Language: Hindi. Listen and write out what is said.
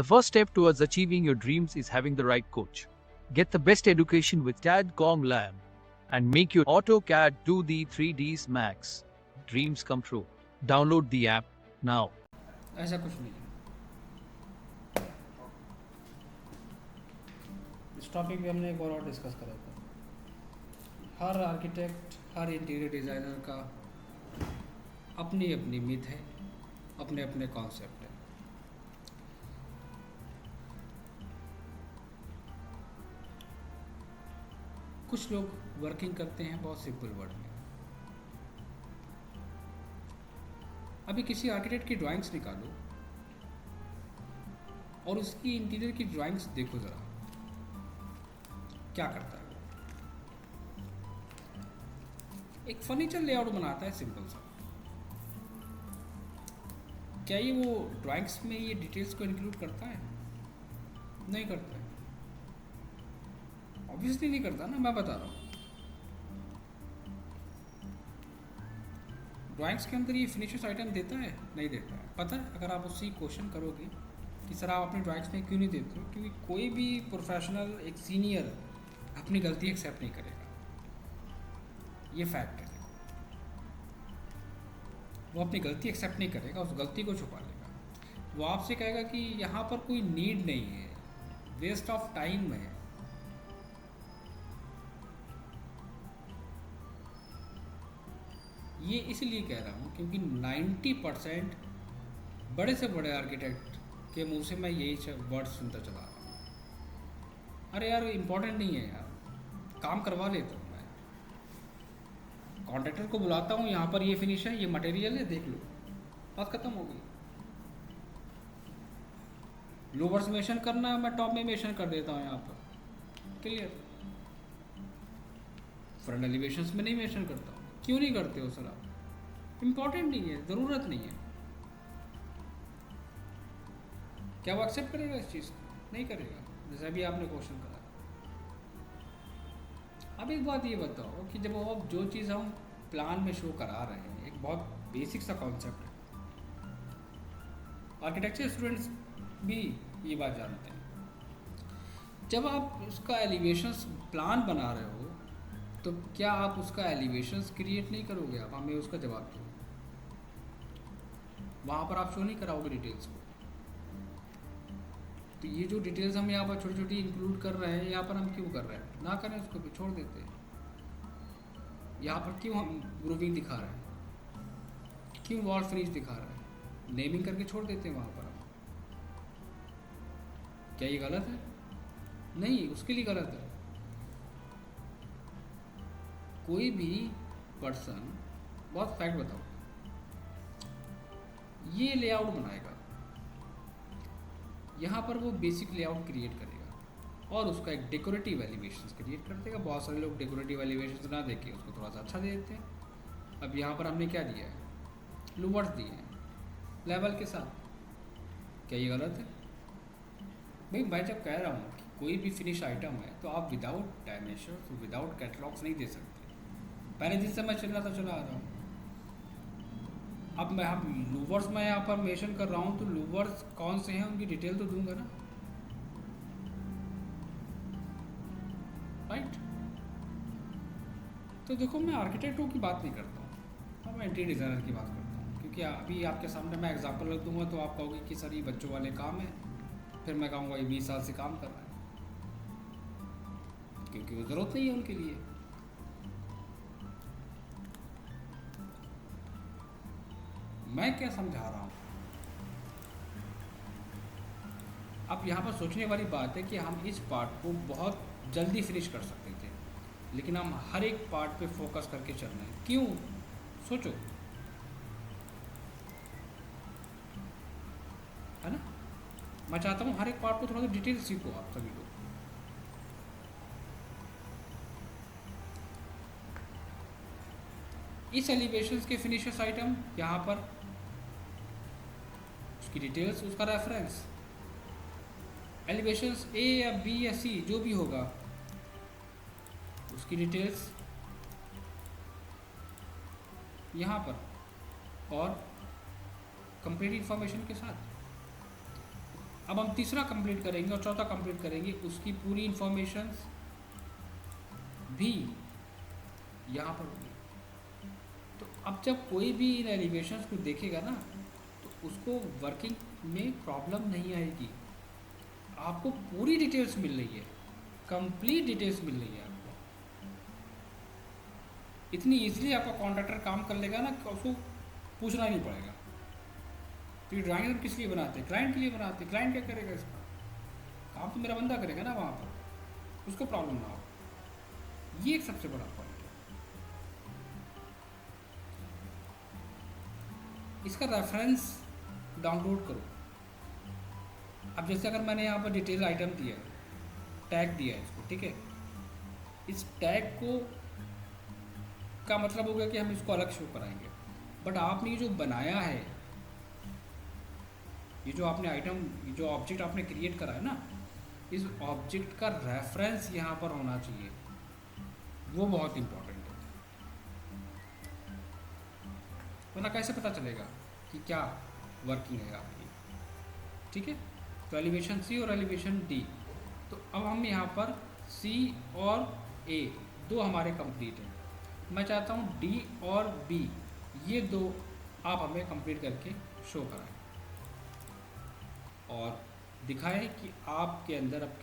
first step towards achieving your dreams is having the right coach. Get the best education with CAD/COM Lab and make your AutoCAD 2D 3Ds Max dreams come true. Download the app now. ऐसा कुछ नहीं है। इस टॉपिक पे हमने एक और डिस्कस करा था। हर आर्किटेक्ट, हर इंटीरियर डिज़ाइनर का अपनी अपनी मिथ है, अपने अपने कॉन्सेप्ट है। कुछ लोग वर्किंग करते हैं बहुत सिंपल वर्ड में। अभी किसी आर्किटेक्ट की ड्राइंग्स निकालो और उसकी इंटीरियर की ड्राइंग्स देखो ज़रा, क्या करता है वो? एक फर्नीचर लेआउट बनाता है सिंपल सा। क्या ये वो ड्राइंग्स में ये डिटेल्स को इंक्लूड करता है? नहीं करता है, ऑब्वियसली नहीं करता ना, मैं बता रहा हूँ। ड्राइंग्स के अंदर ये फिनिशेस आइटम देता है? नहीं देता है। पता है, अगर आप उससे क्वेश्चन करोगे कि सर आप अपनी ड्राइंग्स में क्यों नहीं देते हो, क्योंकि कोई भी प्रोफेशनल, एक सीनियर अपनी गलती एक्सेप्ट नहीं करेगा। ये फैक्ट है। वो अपनी गलती एक्सेप्ट नहीं करेगा, उस गलती को छुपा लेगा। वो आपसे कहेगा कि यहाँ पर कोई नीड नहीं है, वेस्ट ऑफ टाइम है। ये इसलिए कह रहा हूँ क्योंकि 90% बड़े से बड़े आर्किटेक्ट के मुंह से मैं यही वर्ड सुनता चला रहा हूँ। अरे यार इम्पोर्टेंट नहीं है यार, काम करवा लेता हूँ मैं, कॉन्ट्रैक्टर को बुलाता हूँ, यहाँ पर ये फिनिश है, ये मटेरियल है, देख लो, बात खत्म हो गई। लोवर्स मेंशन करना है, मैं टॉप में मेंशन कर देता हूँ, यहाँ पर क्लियर। फ्रंट एलिवेशंस में नहीं मेंशन करता हूँ। क्यों नहीं करते हो सर आप? इम्पोर्टेंट नहीं है, ज़रूरत नहीं है। क्या वो एक्सेप्ट करेगा इस चीज़ को? नहीं करेगा, जैसे अभी आपने क्वेश्चन करा। अब एक बात ये बताओ कि जब अब जो चीज़ हम प्लान में शो करा रहे हैं, एक बहुत बेसिक सा कॉन्सेप्ट है, आर्किटेक्चर स्टूडेंट्स भी ये बात जानते हैं। जब आप उसका एलिवेशंस प्लान बना रहे हो तो क्या आप उसका एलिवेशंस क्रिएट नहीं करोगे? आप हमें उसका जवाब दो। वहाँ पर आप शो नहीं कराओगे डिटेल्स को। तो ये जो डिटेल्स हम यहाँ पर छोटी छोटी इंक्लूड कर रहे हैं, यहाँ पर हम क्यों कर रहे हैं? ना करें उसको भी, छोड़ देते हैं। यहाँ पर क्यों हम ग्रूविंग दिखा रहे हैं, क्यों वॉल फिनिश दिखा रहे हैं? नेमिंग करके छोड़ देते हैं वहाँ पर हम। क्या ये गलत है? नहीं, उसके लिए गलत है। कोई भी पर्सन, बहुत फैक्ट बताओ, ये लेआउट बनाएगा, यहाँ पर वो बेसिक लेआउट क्रिएट करेगा और उसका एक डेकोरेटिव एलिवेशंस क्रिएट कर देगा। बहुत सारे लोग डेकोरेटिव एलिवेशंस ना देके उसको थोड़ा सा अच्छा दे देते हैं। अब यहाँ पर हमने क्या दिया है? लूवर्स दिए हैं लेवल के साथ। क्या ये गलत है? भाई मैं जब कह रहा हूँ कि कोई भी फिनिश आइटम है तो आप विदाउट डायमेंशन, विदाउट कैटलॉग्स नहीं दे सकते। पहले दिन से मैं चल रहा आ रहा हूँ। अब मैं लूवर्स में यहाँ पर मेंशन कर रहा हूँ, तो लूवर्स कौन से हैं उनकी डिटेल तो दूंगा ना, राइट? तो देखो, मैं आर्किटेक्टों की बात नहीं करता हूँ, और मैं इंटीरियर डिज़ाइनर की बात करता हूँ। क्योंकि अभी आपके सामने मैं एग्जांपल रख दूंगा तो आप कहोगे कि सर ये बच्चों वाले काम है, फिर मैं कहूँगा ये 20 साल से काम कर रहा है, क्योंकि वो ज़रूरत नहीं है उनके लिए। मैं क्या समझा रहा हूँ? अब यहाँ पर सोचने वाली बात है कि हम इस पार्ट को बहुत जल्दी फिनिश कर सकते थे, लेकिन हम हर एक पार्ट पे फोकस करके चल रहे हैं। क्यों? सोचो, है ना? मैं चाहता हूँ हर एक पार्ट को थोड़ा सा डिटेल सीखो आप सभी लोग। इस एलिवेशंस के फिनिशेस आइटम, यहाँ पर उसकी डिटेल्स, उसका रेफरेंस, एलिवेशंस ए या बी या सी जो भी होगा, उसकी डिटेल्स यहाँ पर और कंप्लीट इंफॉर्मेशन के साथ। अब हम तीसरा कंप्लीट करेंगे और चौथा कंप्लीट करेंगे, उसकी पूरी इंफॉर्मेशन भी यहाँ पर होगी। तो अब जब कोई भी इन एलिवेशंस को देखेगा ना, तो उसको वर्किंग में प्रॉब्लम नहीं आएगी। आपको पूरी डिटेल्स मिल रही है, कंप्लीट डिटेल्स मिल रही है आपको। इतनी इजीली आपका कॉन्ट्रैक्टर काम कर लेगा ना कि उसको पूछना ही नहीं पड़ेगा। तो ये ड्राइंग किस लिए बनाते हैं? क्लाइंट के लिए बनाते हैं। क्लाइंट क्या करेगा इसका काम? तो मेरा बंदा करेगा ना वहाँ पर, उसको प्रॉब्लम ना हो। ये एक सबसे बड़ा पॉइंट है। इसका रेफरेंस डाउनलोड करो। अब जैसे अगर मैंने यहाँ पर डिटेल आइटम दिया है, टैग दिया है इसको, ठीक है, इस टैग को का मतलब हो गया कि हम इसको अलग शो कराएंगे। बट आपने ये जो बनाया है, ये जो आपने आइटम, ये जो ऑब्जेक्ट आपने क्रिएट करा है ना, इस ऑब्जेक्ट का रेफरेंस यहाँ पर होना चाहिए। वो बहुत इंपॉर्टेंट है, वरना कैसे पता चलेगा कि क्या वर्किंग है आपकी। ठीक है, तो एलिवेशन सी और एलिवेशन डी। तो अब हम यहाँ पर सी और ए दो हमारे कंप्लीट हैं। मैं चाहता हूँ डी और बी ये दो आप हमें कंप्लीट करके शो कराएं और दिखाएं कि आपके अंदर अब